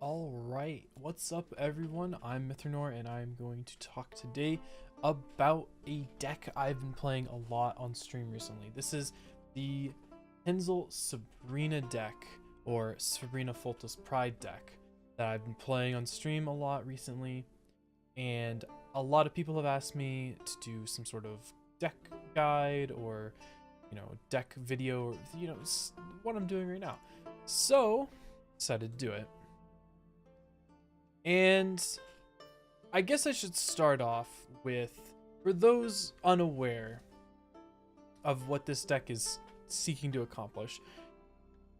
Alright, what's up everyone? I'm Mithranor and I'm going to talk today about a deck I've been playing a lot on stream recently. This is the Henzel Sabrina deck, or Sabrina Foltest Pride deck, that I've been playing on stream a lot recently. And a lot of people have asked me to do some sort of deck guide or, deck video, or, what I'm doing right now. So, decided to do it. And I guess I should start off with, for those unaware of what this deck is seeking to accomplish,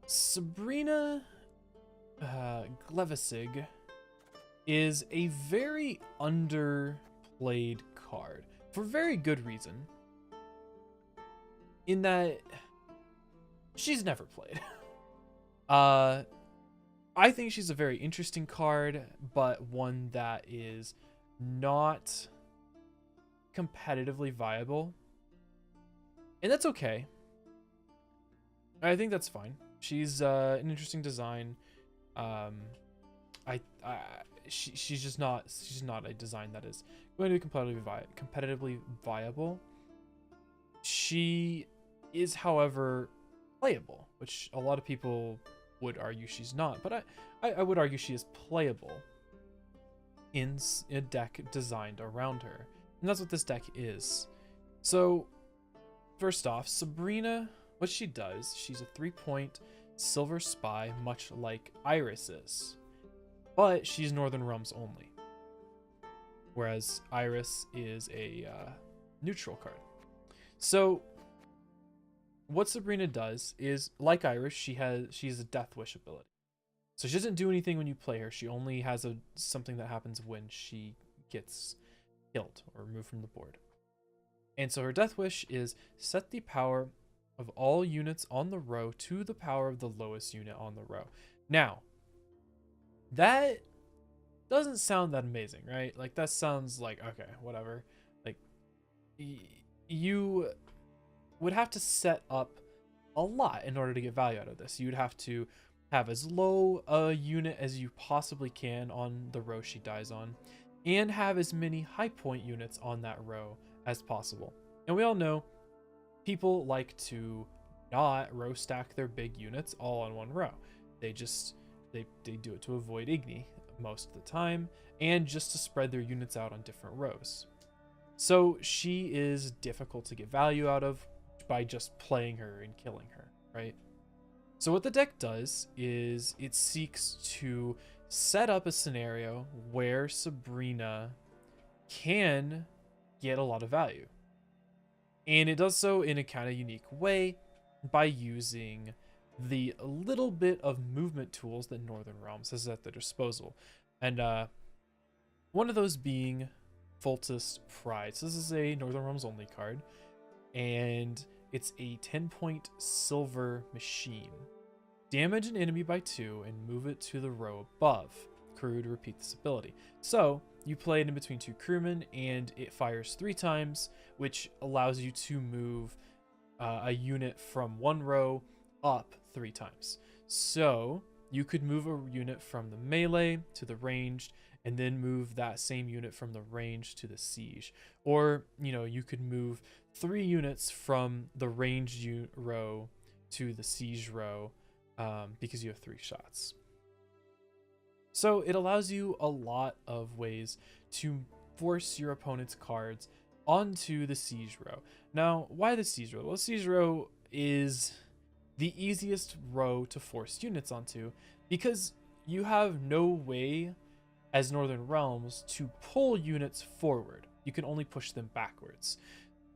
Sabrina Glevissig is a very underplayed card for very good reason, in that she's never played. I think she's a very interesting card, but one that is not competitively viable. And that's okay. I think that's fine. She's an interesting design. She's just not a design that is going to be competitively viable. She is, however, playable, which a lot of people would argue she's not, but I would argue she is playable in a deck designed around her, and that's what this deck is. So first off, Sabrina, what she does, she's a 3-point silver spy, much like Iris is, but she's Northern Realms only, whereas Iris is a neutral card. So what Sabrina does is, like Iris, she's a Death Wish ability. So she doesn't do anything when you play her. She only has something that happens when she gets killed or removed from the board. And so her Death Wish is set the power of all units on the row to the power of the lowest unit on the row. Now, that doesn't sound that amazing, right? Like, that sounds like, okay, whatever. Like, you would have to set up a lot in order to get value out of this. You'd have to have as low a unit as you possibly can on the row she dies on, and have as many high point units on that row as possible. And we all know people like to not row stack their big units all on one row. They do it to avoid Igni most of the time, and just to spread their units out on different rows. So she is difficult to get value out of by just playing her and killing her, right? So what the deck does is it seeks to set up a scenario where Sabrina can get a lot of value. And it does so in a kind of unique way by using the little bit of movement tools that Northern Realms has at their disposal. And one of those being Foltest Pride. So this is a Northern Realms only card, and it's a 10-point silver machine. Damage an enemy by 2 and move it to the row above. Crew to repeat this ability. So you play it in between 2 crewmen, and it fires 3 times, which allows you to move a unit from one row up 3 times. So you could move a unit from the melee to the ranged, and then move that same unit from the range to the siege. Or, you could move 3 units from the ranged row to the siege row, because you have 3 shots. So it allows you a lot of ways to force your opponent's cards onto the siege row. Now, why the siege row? Well, the siege row is the easiest row to force units onto, because you have no way as Northern Realms to pull units forward. You can only push them backwards.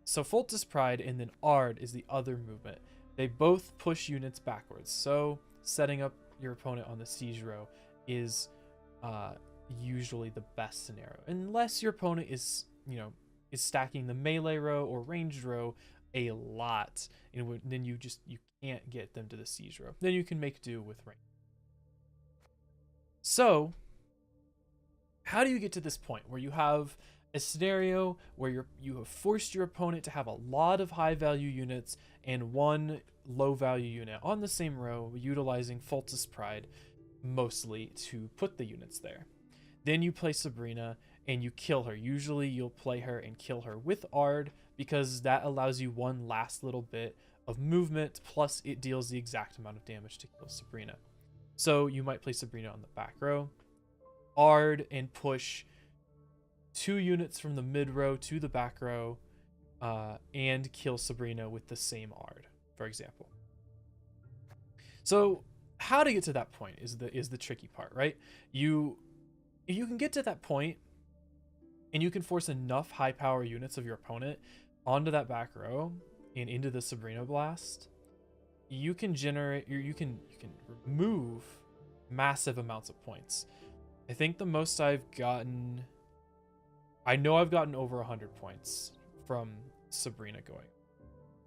So Foltest Pride and then Ard is the other movement. They both push units backwards. So setting up your opponent on the siege row is usually the best scenario, unless your opponent is stacking the melee row or ranged row a lot, and then you can't get them to the siege row. Then you can make do with range. So how do you get to this point where you have a scenario where you have forced your opponent to have a lot of high value units and one low value unit on the same row, utilizing Foltest Pride, mostly to put the units there. Then you play Sabrina and you kill her. Usually you'll play her and kill her with Ard because that allows you one last little bit of movement, plus it deals the exact amount of damage to kill Sabrina. So you might play Sabrina on the back row, Ard, and push 2 units from the mid row to the back row, and kill Sabrina with the same Ard, for example. So how to get to that point is the tricky part, right? If you can get to that point and you can force enough high power units of your opponent onto that back row and into the Sabrina blast, you can remove massive amounts of points. I think the most I've gotten, I know I've gotten over 100 points from Sabrina going.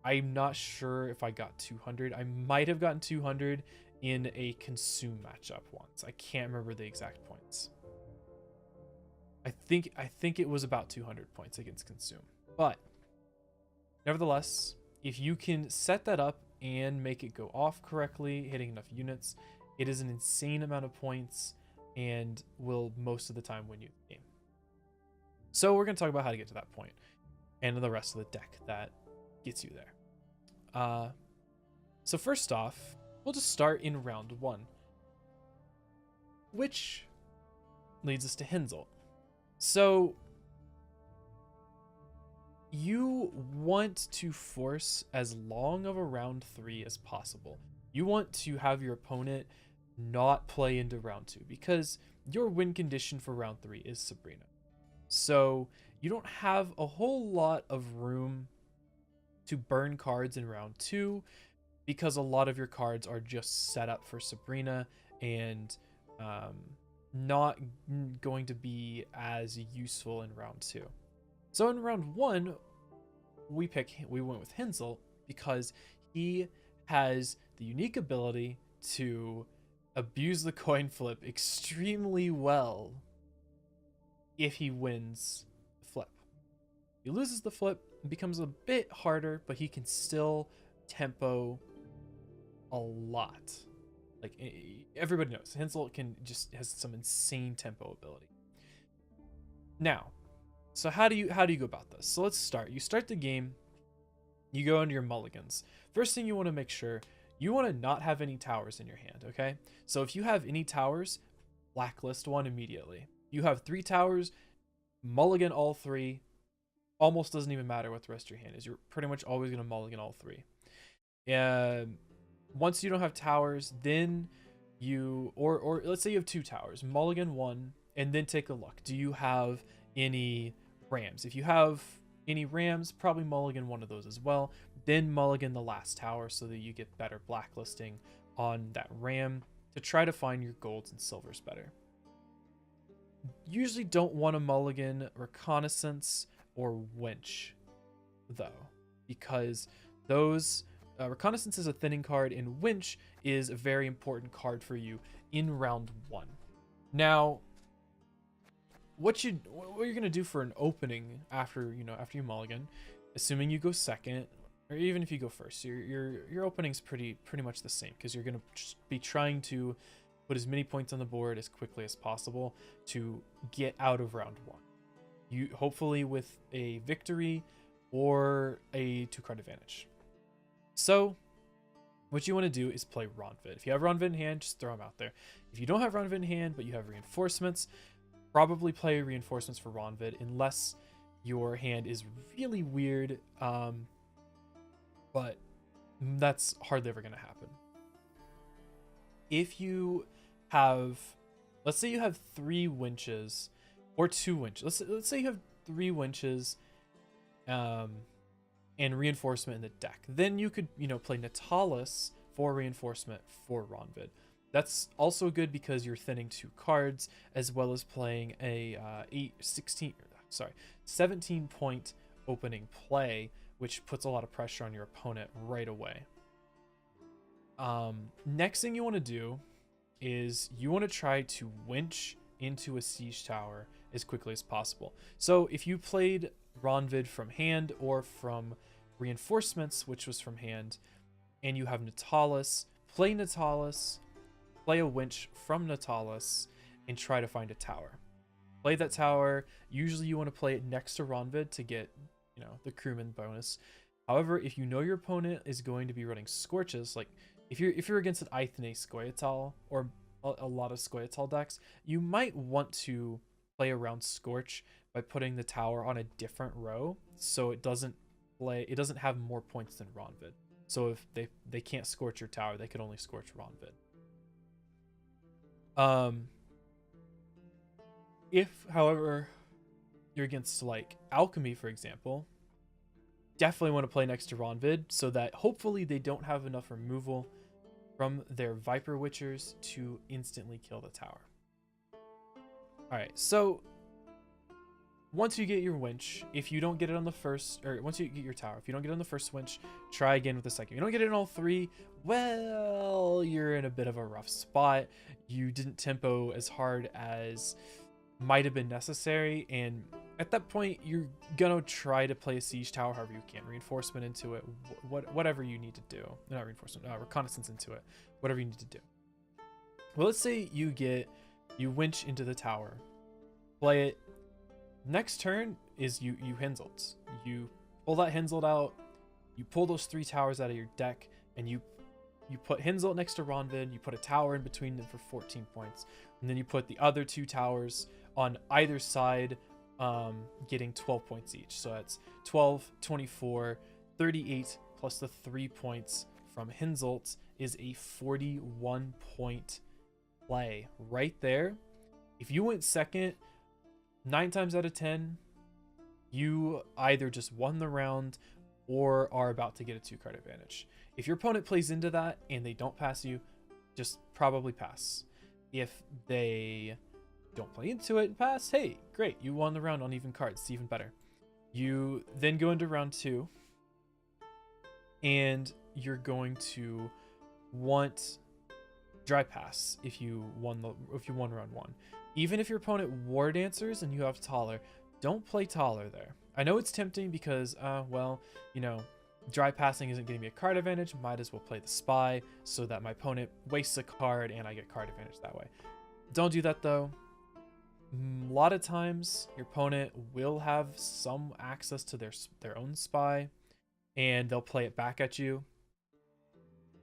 I'm not sure if I got 200. I might have gotten 200 in a consume matchup once. I can't remember the exact points. I think it was about 200 points against consume. But nevertheless, if you can set that up and make it go off correctly, hitting enough units, it is an insane amount of points and will most of the time win you the game. So we're going to talk about how to get to that point and the rest of the deck that gets you there. So first off, we'll just start in round 1, which leads us to Henselt. So you want to force as long of a round 3 as possible. You want to have your opponent not play into round 2 because your win condition for round 3 is Sabrina. So you don't have a whole lot of room to burn cards in round 2 because a lot of your cards are just set up for Sabrina and not going to be as useful in round 2. So in round 1, we went with Henselt because he has the unique ability to abuse the coin flip extremely well if he wins the flip. If he loses the flip, it becomes a bit harder, but he can still tempo a lot. Like everybody knows, Henselt has some insane tempo ability. Now, so how do you go about this? So let's start. You start the game, you go into your mulligans. First thing you want to make sure, you want to not have any towers in your hand, okay? So if you have any towers, blacklist one immediately. You have 3 towers, mulligan all 3. Almost doesn't even matter what the rest of your hand is. You're pretty much always going to mulligan all 3. Once you don't have towers, then or let's say you have 2 towers, mulligan 1, and then take a look. Do you have any rams? If you have any rams, probably mulligan one of those as well. Then mulligan the last tower so that you get better blacklisting on that ram to try to find your golds and silvers better. Usually don't want to mulligan reconnaissance or winch though, because those reconnaissance is a thinning card and winch is a very important card for you in round 1. Now, what you're gonna do for an opening after you mulligan, assuming you go second, or even if you go first, your opening's pretty much the same because you're gonna just be trying to put as many points on the board as quickly as possible to get out of round 1. You hopefully with a victory or a 2-card advantage. So what you want to do is play Ronvid. If you have Ronvid in hand, just throw them out there. If you don't have Ronvid in hand but you have reinforcements, probably play reinforcements for Ronvid unless your hand is really weird, but that's hardly ever going to happen. If you have, let's say you have 3 winches or 2 winches. Let's say you have 3 winches and reinforcement in the deck. Then you could, play Natalis for reinforcement for Ronvid. That's also good because you're thinning 2 cards as well as playing a 17 point opening play, which puts a lot of pressure on your opponent right away. Next thing you want to do is you want to try to winch into a siege tower as quickly as possible. So if you played Ronvid from hand or from reinforcements, which was from hand, and you have Natalis, play Natalis, play a winch from Natalis and try to find a tower. Play that tower. Usually you want to play it next to Ronvid to get, the crewman bonus. However, if you know your opponent is going to be running Scorches, like if you're against an Ithne Scoia'tael or a lot of Scoia'tael decks, you might want to play around Scorch by putting the tower on a different row so it doesn't have more points than Ronvid. So if they can't Scorch your tower, they can only Scorch Ronvid. If, however, you're against like Alchemy, for example, definitely want to play next to Ronvid so that hopefully they don't have enough removal from their Viper Witchers to instantly kill the tower. Alright, so once you get your winch, if you don't get it on the first, or once you get your tower, if you don't get it on the first winch, try again with the second. If you don't get it in all three, well, you're in a bit of a rough spot. You didn't tempo as hard as might have been necessary, and at that point, you're gonna try to play a siege tower however you can. Reinforcement into it, whatever you need to do. Not reinforcement, reconnaissance into it, whatever you need to do. Well, let's say you winch into the tower, play it. Next turn is you Henzult. You pull that Henzult out, you pull those 3 towers out of your deck, and you put Henzult next to Ronvid, you put a tower in between them for 14 points, and then you put the other 2 towers on either side, getting 12 points each. So that's 12, 24, 38 plus the 3 points from Henzult is a 41 point play right there. If you went second, 9 times out of 10, you either just won the round or are about to get a 2-card advantage. If your opponent plays into that and they don't pass you, just probably pass. If they don't play into it and pass, hey, great, you won the round on even cards. It's even better. You then go into round 2, and you're going to want dry pass if you won round 1. Even if your opponent war dancers and you have taller, don't play taller there. I know it's tempting because, dry passing isn't getting me a card advantage. Might as well play the spy so that my opponent wastes a card and I get card advantage that way. Don't do that though. A lot of times your opponent will have some access to their own spy and they'll play it back at you.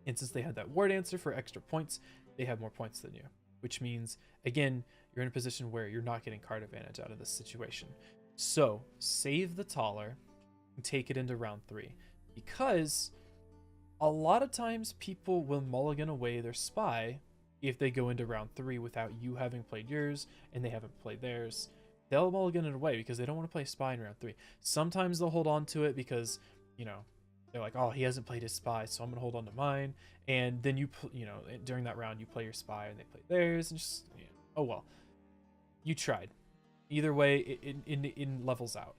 And since they had that war dancer for extra points, they have more points than you, which means, again, you're in a position where you're not getting card advantage out of this situation. So save the taller and take it into round 3, because a lot of times people will mulligan away their spy if they go into round 3 without you having played yours and they haven't played theirs. They'll mulligan it away because they don't want to play spy in round 3. Sometimes they'll hold on to it because, they're like, oh, he hasn't played his spy, so I'm going to hold on to mine. And then during that round, you play your spy and they play theirs, and just, oh well. You tried. Either way, it levels out.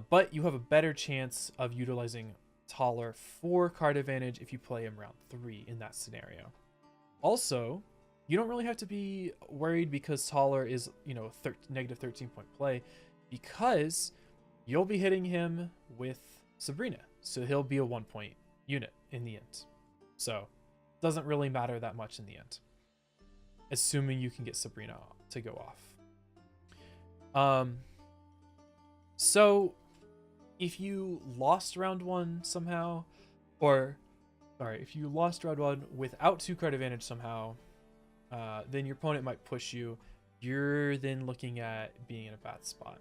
But you have a better chance of utilizing taller for card advantage if you play him round 3 in that scenario. Also, you don't really have to be worried because taller is, negative 13 point play, because you'll be hitting him with Sabrina. So he'll be a 1 point unit in the end. So it doesn't really matter that much in the end, assuming you can get Sabrina to go off. So if you lost round 1 somehow, if you lost round 1 without 2-card advantage somehow, then your opponent might push you. You're then looking at being in a bad spot.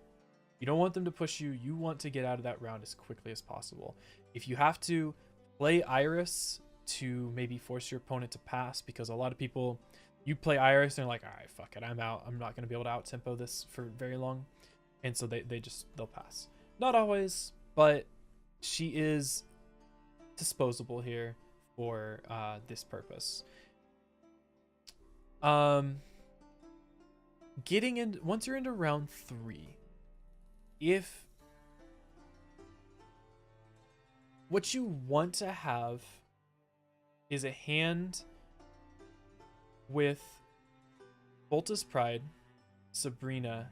You don't want them to push you. You want to get out of that round as quickly as possible. If you have to, play Iris to maybe force your opponent to pass, because a lot of people, you play Iris and they're like, all right, fuck it, I'm out. I'm not going to be able to out-tempo this for very long. And so they'll pass. Not always, but she is disposable here for this purpose. Once you're into round 3, if what you want to have is a hand with Foltest Pride, Sabrina,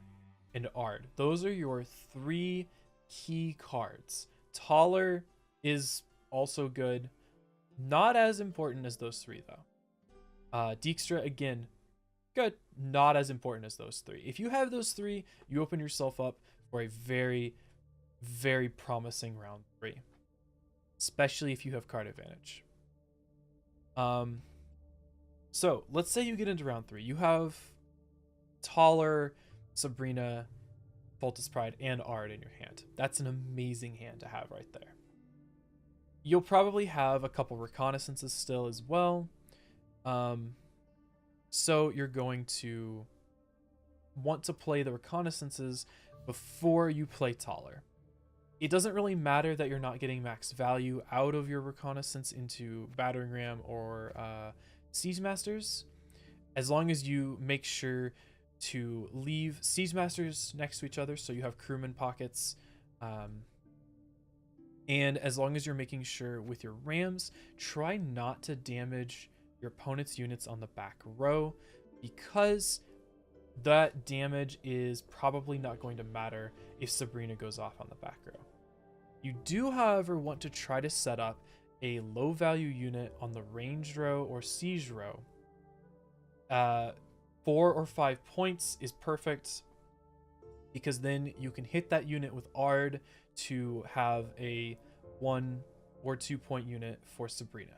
and Ard. Those are your 3 key cards. Taller is also good. Not as important as those 3 though. Dijkstra, again, good. Not as important as those three. If you have those three, you open yourself up for a very, very promising round 3. Especially if you have card advantage. So let's say you get into round 3. You have Taller, Sabrina, Foltest Pride, and Ard in your hand. That's an amazing hand to have right there. You'll probably have a couple reconnaissances still as well. So you're going to want to play the reconnaissances before you play Taller. It doesn't really matter that you're not getting max value out of your reconnaissance into battering ram or siege masters, as long as you make sure to leave siege masters next to each other so you have crewman pockets, and as long as you're making sure with your rams, try not to damage your opponent's units on the back row, because that damage is probably not going to matter if Sabrina goes off on the back row. You do, however, want to try to set up a low value unit on the ranged row or siege row. 4 or 5 points is perfect, because then you can hit that unit with Ard to have a 1 or 2 point unit for Sabrina.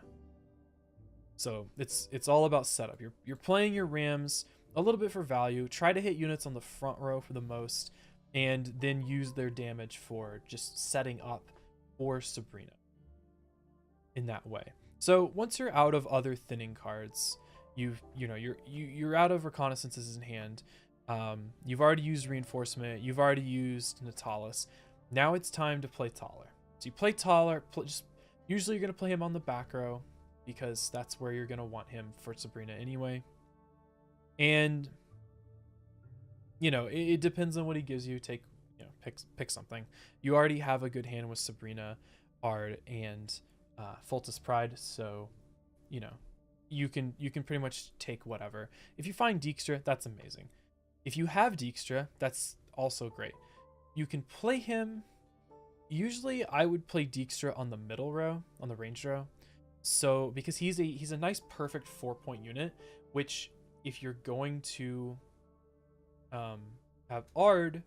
So it's all about setup. You're playing your rams a little bit for value. Try to hit units on the front row for the most, and then use their damage for just setting up for Sabrina in that way. So once you're out of other thinning cards, you're out of reconnaissances in hand. You've already used reinforcement. You've already used Natalis. Now it's time to play Taller. So you play Taller. Usually you're gonna play him on the back row, because that's where you're gonna want him for Sabrina anyway. And it depends on what he gives you. Pick something. You already have a good hand with Sabrina, Ard, and Foltest Pride, so you can pretty much take whatever. If you find Dijkstra, that's amazing. If you have Dijkstra, that's also great. You can play him. Usually I would play Dijkstra on the middle row, on the ranged row. So because he's a nice perfect 4-point unit, which if you're going to have Ard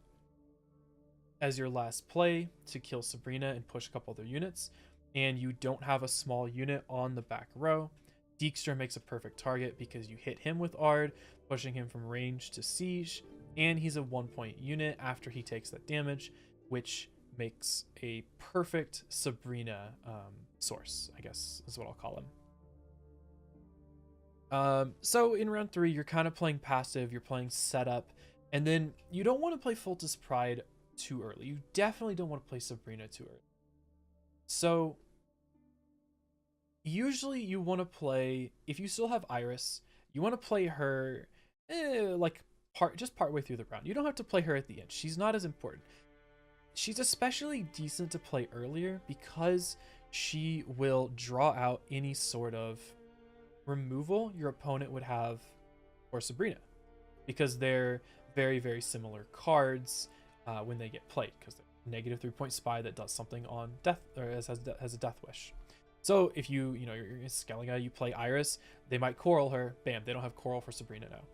as your last play to kill Sabrina and push a couple other units, and you don't have a small unit on the back row, Dijkstra makes a perfect target, because you hit him with Ard, pushing him from range to siege, and he's a 1-point unit after he takes that damage, which makes a perfect Sabrina source, I guess is what I'll call him. So in round 3, you're kind of playing passive, you're playing setup, and then you don't want to play Foltest Pride too early. You definitely don't want to play Sabrina too early. So usually you want to play, if you still have Iris, you want to play her partway through the round. You don't have to play her at the end. She's not as important. She's especially decent to play earlier, because she will draw out any sort of removal your opponent would have for Sabrina, because they're very, very similar cards when they get played, because they're -3-point spy that does something on death, or has a death wish. So if you're Skellige, you play Iris, they might coral her, bam, they don't have coral for Sabrina now.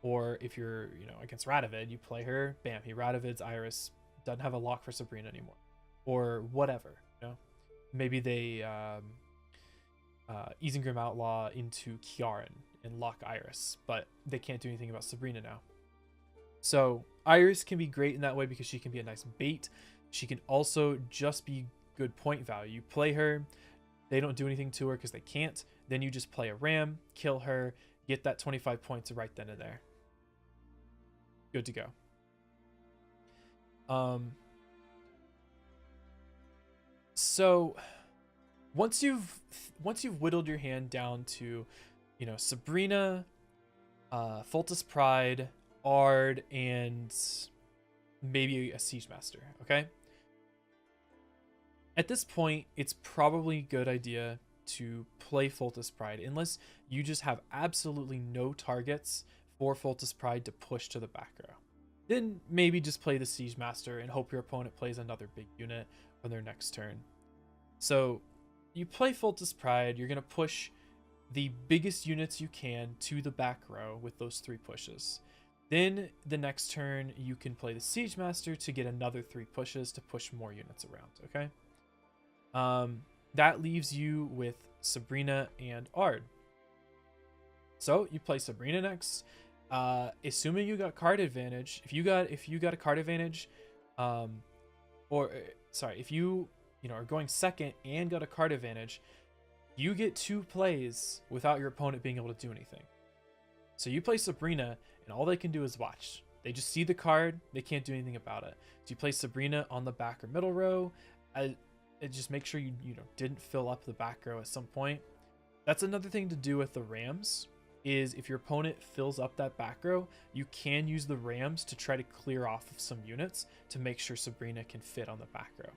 Or if you're against Radovid, you play her, bam, he Radovid's Iris, doesn't have a lock for Sabrina anymore, or whatever. Maybe they Isengrim Outlaw into Kiaran and lock Iris, but they can't do anything about Sabrina now. So Iris can be great in that way, because she can be a nice bait. She can also just be good point value. You play her, they don't do anything to her because they can't, then you just play a ram, kill her, get that 25 points right then and there. Good to go. So once you've whittled your hand down to Sabrina, Foltest Pride, Ard, and maybe a Siege Master, okay? At this point, it's probably a good idea to play Foltest Pride, unless you just have absolutely no targets for Foltest Pride to push to the back row. Then maybe just play the Siege Master and hope your opponent plays another big unit on their next turn. So you play Foltest Pride, you're going to push the biggest units you can to the back row with those 3 pushes. Then the next turn you can play the Siege Master to get another 3 pushes to push more units around, okay? That leaves you with Sabrina and Ard. So you play Sabrina next. Assuming you got card advantage, if you got a card advantage, if you are going second and got a card advantage, you get 2 plays without your opponent being able to do anything. So you play Sabrina, and all they can do is watch. They just see the card, they can't do anything about it. So you play Sabrina on the back or middle row. Just make sure you didn't fill up the back row at some point. That's another thing to do with the Rams, is if your opponent fills up that back row, you can use the Rams to try to clear off of some units to make sure Sabrina can fit on the back row.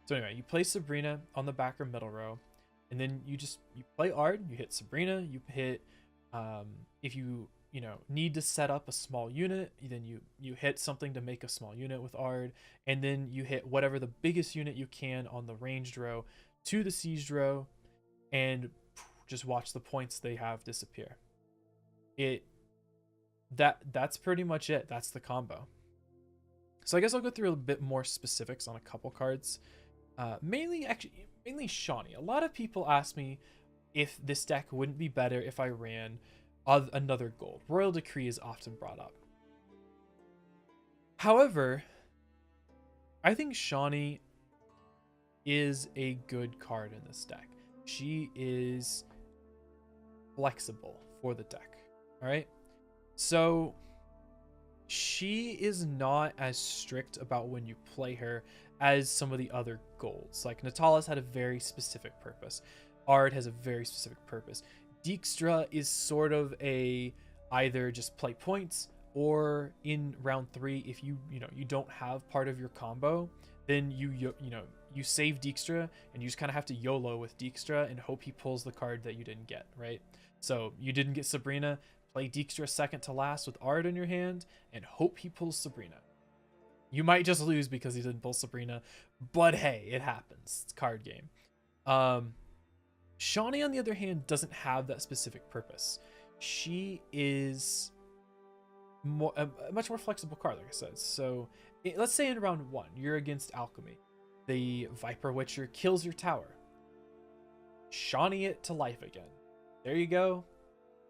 So anyway, you play Sabrina on the back or middle row, and then you play Ard, you hit Sabrina, you hit, if you need to set up a small unit, then you hit something to make a small unit with Ard, and then you hit whatever the biggest unit you can on the ranged row to the sieged row, and just watch the points they have disappear. That's pretty much it. That's the combo. So I guess I'll go through a bit more specifics on a couple cards. Mainly Shawnee. A lot of people ask me if this deck wouldn't be better if I ran another gold. Royal Decree is often brought up. However, I think Shawnee is a good card in this deck. She is flexible for the deck. All right. So she is not as strict about when you play her as some of the other golds. Like Natalis had a very specific purpose. Ard has a very specific purpose. Dijkstra is sort of a either just play points, or in round 3, if you don't have part of your combo, then you save Dijkstra and you just kind of have to YOLO with Dijkstra and hope he pulls the card that you didn't get, right? So you didn't get Sabrina, play Dijkstra second to last with Ard in your hand and hope he pulls Sabrina. You might just lose because he didn't pull Sabrina, but hey, it happens. It's card game. Shawnee, on the other hand, doesn't have that specific purpose. She is a much more flexible card, like I said. So let's say in round 1, you're against Alchemy. The Viper Witcher kills your tower. Shawnee it to life again. There you go.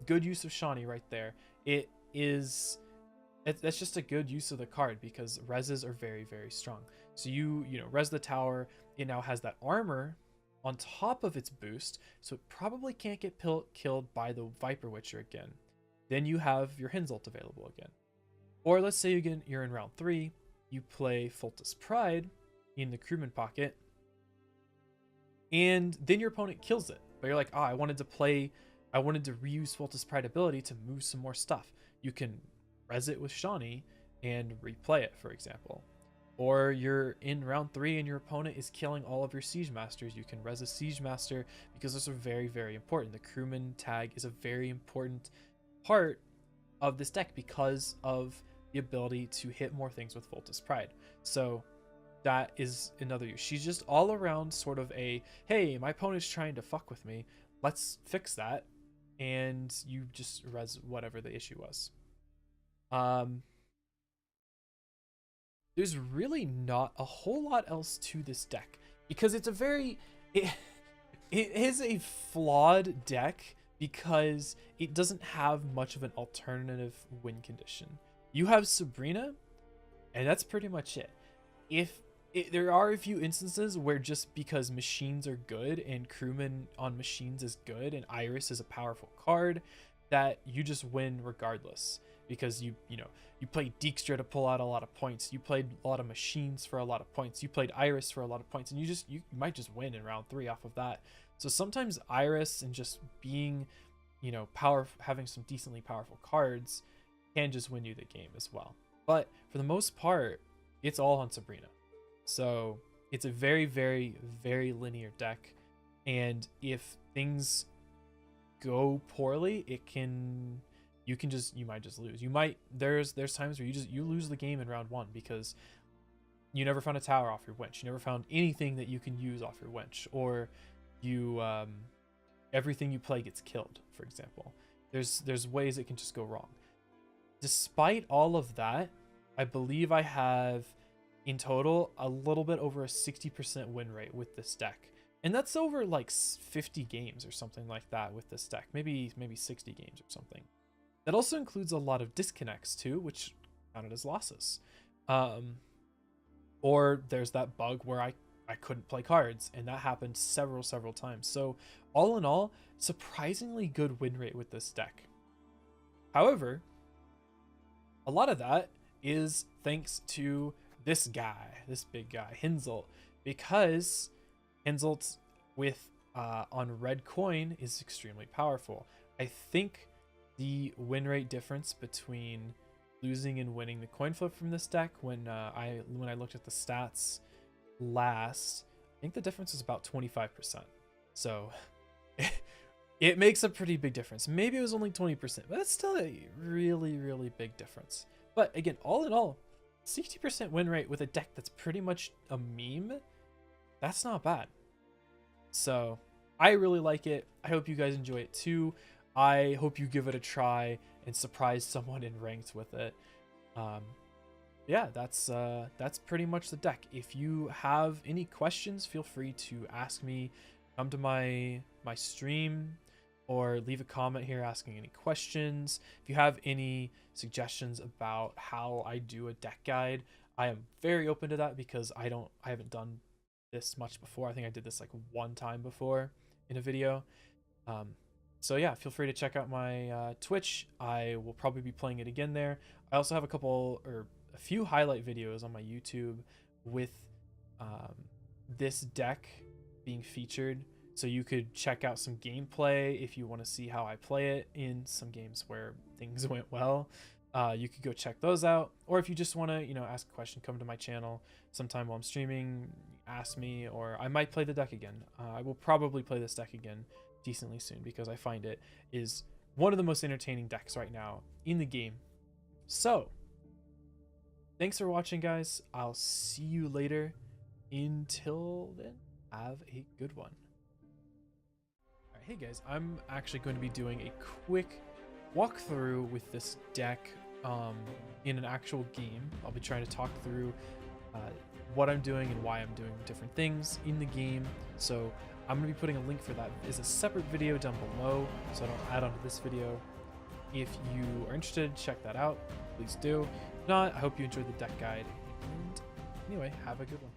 Good use of Shawnee right there. That's just a good use of the card because reses are very, very strong. So you res the tower. It now has that armor on top of its boost, so it probably can't get killed by the Viper Witcher again. Then you have your Hinselt available again. Or let's say again you're in round 3, you play Foltest Pride in the crewman pocket, and then your opponent kills it. But you're like, I wanted to reuse Foltest Pride ability to move some more stuff. You can res it with Shawnee and replay it, for example. Or you're in round 3 and your opponent is killing all of your Siege Masters. You can res a Siege Master because those are very, very important. The crewman tag is a very important part of this deck because of the ability to hit more things with Foltest Pride. So that is another use. She's just all around sort of a, hey, my opponent's trying to fuck with me. Let's fix that. And you just res whatever the issue was. There's really not a whole lot else to this deck because it is a flawed deck because it doesn't have much of an alternative win condition. You have Sabrina, and that's pretty much it. There are a few instances where just because machines are good and crewman on machines is good and Iris is a powerful card, that you just win regardless. Because you played Dijkstra to pull out a lot of points. You played a lot of machines for a lot of points. You played Iris for a lot of points, and you might just win in round 3 off of that. So sometimes Iris and just being, having some decently powerful cards can just win you the game as well. But for the most part, it's all on Sabrina. So it's a very, very, very linear deck, and if things go poorly, you might just lose. There's times where you lose the game in round 1 because you never found a tower off your winch. You never found anything that you can use off your winch, or you everything you play gets killed, for example. There's ways it can just go wrong. Despite all of that, I believe I have in total a little bit over a 60% win rate with this deck. And that's over like 50 games or something like that with this deck. Maybe 60 games or something. That also includes a lot of disconnects too, which counted as losses. Or there's that bug where I couldn't play cards, and that happened several times. So all in all, surprisingly good win rate with this deck. However, a lot of that is thanks to this guy, this big guy, Hinselt, because Hinselt with on red coin is extremely powerful. I think the win rate difference between losing and winning the coin flip from this deck, when I looked at the stats last, I think the difference is about 25%. So it makes a pretty big difference. Maybe it was only 20%, but that's still a really big difference. But again, all in all, 60% win rate with a deck that's pretty much a meme, that's not bad. So I really like it. I hope you guys enjoy it too. I hope you give it a try and surprise someone in ranked with it. Yeah, that's pretty much the deck. If you have any questions, feel free to ask me. Come to my stream or leave a comment here asking any questions. If you have any suggestions about how I do a deck guide, I am very open to that, because I haven't done this much before. I think I did this like one time before in a video. So yeah, feel free to check out my Twitch. I will probably be playing it again there. I also have a few highlight videos on my YouTube with this deck being featured. So you could check out some gameplay if you want to see how I play it in some games where things went well. You could go check those out. Or if you just want to, ask a question, come to my channel sometime while I'm streaming, ask me, or I might play the deck again. I will probably play this deck again decently soon, because I find it is one of the most entertaining decks right now in the game. So thanks for watching, guys. I'll see you later. Until then, have a good one. All right, hey guys, I'm actually going to be doing a quick walkthrough with this deck in an actual game. I'll be trying to talk through what I'm doing and why I'm doing different things in the game. So I'm going to be putting a link for that as a separate video down below, so I don't add onto this video. If you are interested, check that out. Please do. If not, I hope you enjoyed the deck guide. And anyway, have a good one.